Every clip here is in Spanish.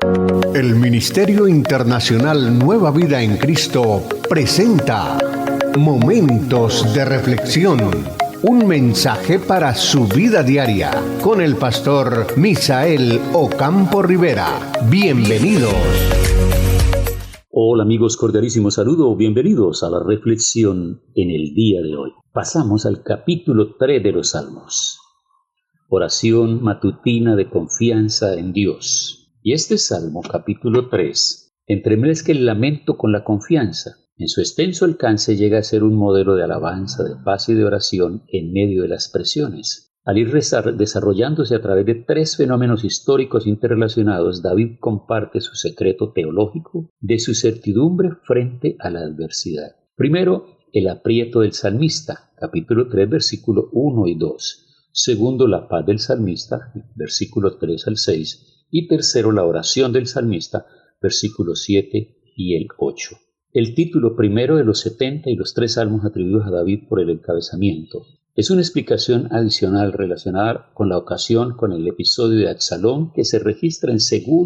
El Ministerio Internacional Nueva Vida en Cristo presenta Momentos de Reflexión, un mensaje para su vida diaria, con el pastor Misael Ocampo Rivera. Bienvenidos. Hola amigos, cordialísimo saludo, bienvenidos a la reflexión en el día de hoy. Pasamos al capítulo 3 de los Salmos. Oración matutina de confianza en Dios. Y este Salmo, capítulo 3, entremezcla el lamento con la confianza. En su extenso alcance llega a ser un modelo de alabanza, de paz y de oración en medio de las presiones. Al ir desarrollándose a través de tres fenómenos históricos interrelacionados, David comparte su secreto teológico de su certidumbre frente a la adversidad. Primero, el aprieto del salmista, capítulo 3, versículo 1 y 2. Segundo, la paz del salmista, versículos 3 al 6. Y tercero, la oración del salmista, versículos 7 y el 8. El título primero de los 70 y los 3 salmos atribuidos a David por el encabezamiento es una explicación adicional relacionada con la ocasión con el episodio de Absalón que se registra en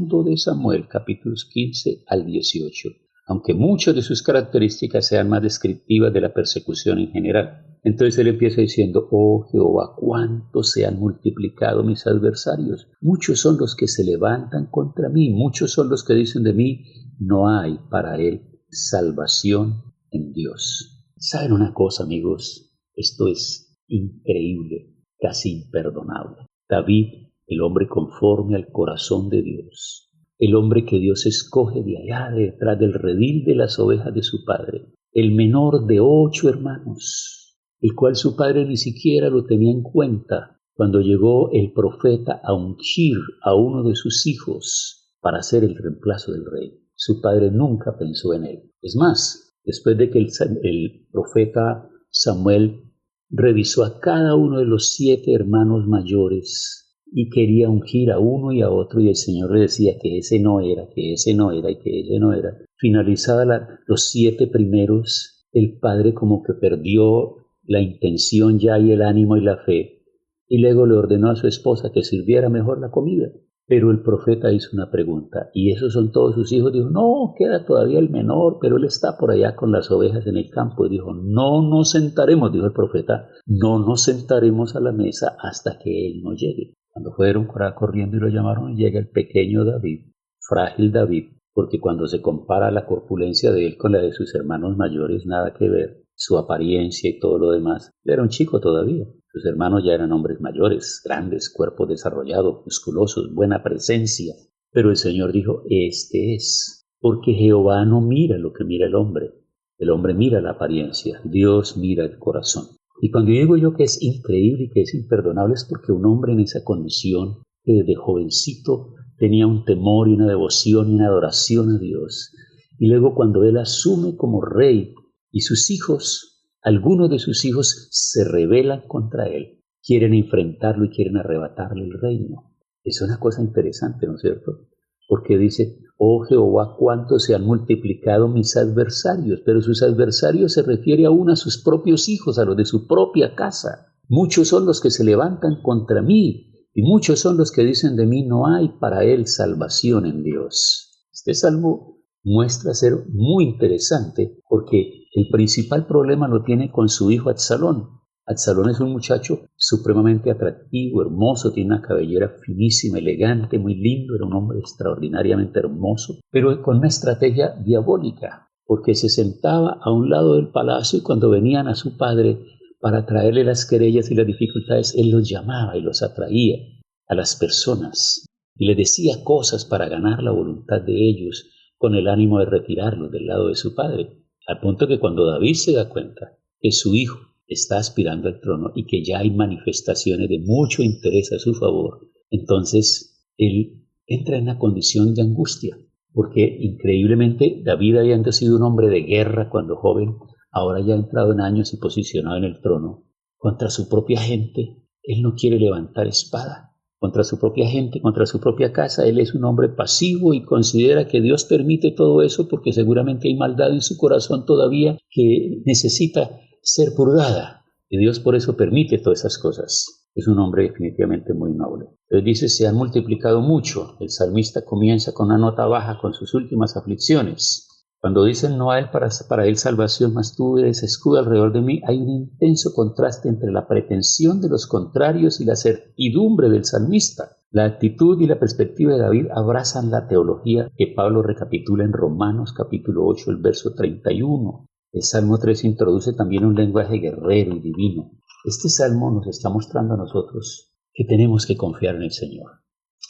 2 de Samuel, capítulos 15 al 18, aunque muchas de sus características sean más descriptivas de la persecución en general. Entonces él empieza diciendo: «Oh Jehová, cuánto se han multiplicado mis adversarios. Muchos son los que se levantan contra mí, muchos son los que dicen de mí, no hay para él salvación en Dios». ¿Saben una cosa, amigos? Esto es increíble, casi imperdonable. David, el hombre conforme al corazón de Dios, el hombre que Dios escoge de allá detrás del redil de las ovejas de su padre, el menor de 8 hermanos, el cual su padre ni siquiera lo tenía en cuenta cuando llegó el profeta a ungir a uno de sus hijos para ser el reemplazo del rey. Su padre nunca pensó en él. Es más, después de que el profeta Samuel revisó a cada uno de los 7 hermanos mayores y quería ungir a uno y a otro, y el Señor le decía que ese no era, que ese no era y que ese no era. Finalizada los 7 primeros, el padre como que perdió la intención ya y el ánimo y la fe, y luego le ordenó a su esposa que sirviera mejor la comida. Pero el profeta hizo una pregunta: ¿y esos son todos sus hijos? Dijo: no, queda todavía el menor, pero él está por allá con las ovejas en el campo. Y dijo: no nos sentaremos, dijo el profeta, no nos sentaremos a la mesa hasta que él no llegue. Cuando fueron corriendo y lo llamaron, llega el pequeño David, frágil David, porque cuando se compara la corpulencia de él con la de sus hermanos mayores, nada que ver, su apariencia y todo lo demás, era un chico todavía. Sus hermanos ya eran hombres mayores, grandes, cuerpos desarrollados, musculosos, buena presencia. Pero el Señor dijo: este es, porque Jehová no mira lo que mira el hombre mira la apariencia, Dios mira el corazón. Y cuando digo yo que es increíble y que es imperdonable, es porque un hombre en esa condición, que desde jovencito tenía un temor y una devoción y una adoración a Dios, y luego cuando él asume como rey y sus hijos, algunos de sus hijos se rebelan contra él, quieren enfrentarlo y quieren arrebatarle el reino. Es una cosa interesante, ¿no es cierto? Porque dice: «Oh Jehová, cuánto se han multiplicado mis adversarios», pero sus adversarios se refiere aún a sus propios hijos, a los de su propia casa. «Muchos son los que se levantan contra mí, y muchos son los que dicen de mí, no hay para él salvación en Dios». Este salmo muestra ser muy interesante porque el principal problema lo tiene con su hijo Absalón. Absalón es un muchacho supremamente atractivo, hermoso, tiene una cabellera finísima, elegante, muy lindo, era un hombre extraordinariamente hermoso, pero con una estrategia diabólica, porque se sentaba a un lado del palacio y cuando venían a su padre para traerle las querellas y las dificultades, él los llamaba y los atraía a las personas y le decía cosas para ganar la voluntad de ellos, con el ánimo de retirarlos del lado de su padre, al punto que cuando David se da cuenta que su hijo está aspirando al trono y que ya hay manifestaciones de mucho interés a su favor, entonces él entra en una condición de angustia, porque increíblemente David, habiendo sido un hombre de guerra cuando joven, ahora ya ha entrado en años y posicionado en el trono, contra su propia gente, él no quiere levantar espada. Contra su propia gente, contra su propia casa, él es un hombre pasivo y considera que Dios permite todo eso porque seguramente hay maldad en su corazón todavía que necesita ser purgada. Y Dios por eso permite todas esas cosas. Es un hombre definitivamente muy noble. Entonces dice, se han multiplicado mucho. El salmista comienza con una nota baja con sus últimas aflicciones. Cuando dicen no a él para él salvación, mas tú eres escudo alrededor de mí, hay un intenso contraste entre la pretensión de los contrarios y la certidumbre del salmista. La actitud y la perspectiva de David abrazan la teología que Pablo recapitula en Romanos capítulo 8, el verso 31. El Salmo 3 introduce también un lenguaje guerrero y divino. Este salmo nos está mostrando a nosotros que tenemos que confiar en el Señor.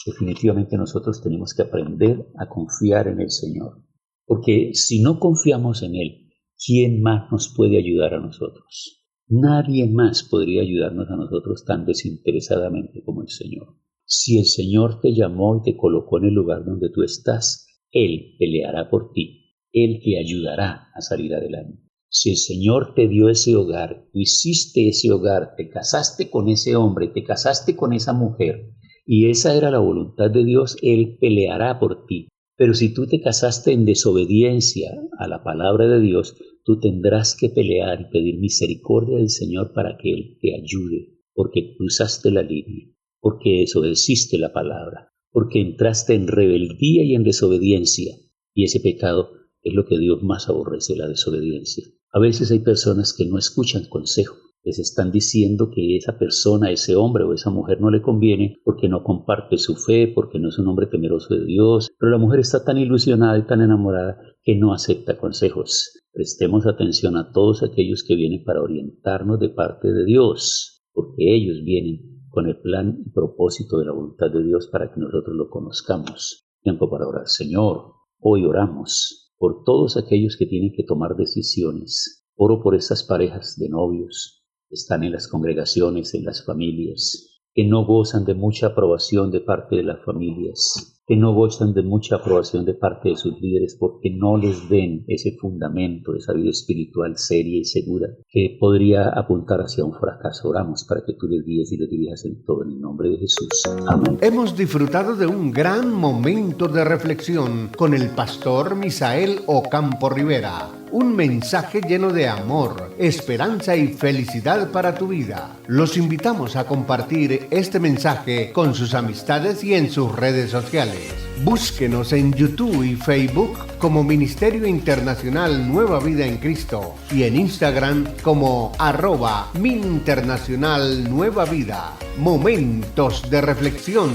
Definitivamente nosotros tenemos que aprender a confiar en el Señor. Porque si no confiamos en Él, ¿quién más nos puede ayudar a nosotros? Nadie más podría ayudarnos a nosotros tan desinteresadamente como el Señor. Si el Señor te llamó y te colocó en el lugar donde tú estás, Él peleará por ti. Él te ayudará a salir adelante. Si el Señor te dio ese hogar, tú hiciste ese hogar, te casaste con ese hombre, te casaste con esa mujer, y esa era la voluntad de Dios, Él peleará por ti. Pero si tú te casaste en desobediencia a la palabra de Dios, tú tendrás que pelear y pedir misericordia del Señor para que Él te ayude, porque cruzaste la línea, porque desobedeciste la palabra, porque entraste en rebeldía y en desobediencia, y ese pecado es lo que Dios más aborrece, la desobediencia. A veces hay personas que no escuchan consejo. Les están diciendo que esa persona, ese hombre o esa mujer no le conviene porque no comparte su fe, porque no es un hombre temeroso de Dios. Pero la mujer está tan ilusionada y tan enamorada que no acepta consejos. Prestemos atención a todos aquellos que vienen para orientarnos de parte de Dios, porque ellos vienen con el plan y propósito de la voluntad de Dios para que nosotros lo conozcamos. Tiempo para orar. Señor, hoy oramos por todos aquellos que tienen que tomar decisiones. Oro por estas parejas de novios que están en las congregaciones, en las familias, que no gozan de mucha aprobación de parte de las familias, que no gozan de mucha aprobación de parte de sus líderes porque no les den ese fundamento, esa vida espiritual seria y segura que podría apuntar hacia un fracaso. Oramos para que tú les guíes y les dirijas en todo en el nombre de Jesús. Amén. Hemos disfrutado de un gran momento de reflexión con el pastor Misael Ocampo Rivera. Un mensaje lleno de amor, esperanza y felicidad para tu vida. Los invitamos a compartir este mensaje con sus amistades y en sus redes sociales. Búsquenos en YouTube y Facebook como Ministerio Internacional Nueva Vida en Cristo y en Instagram como @MinInternacional Nueva Vida. Momentos de reflexión.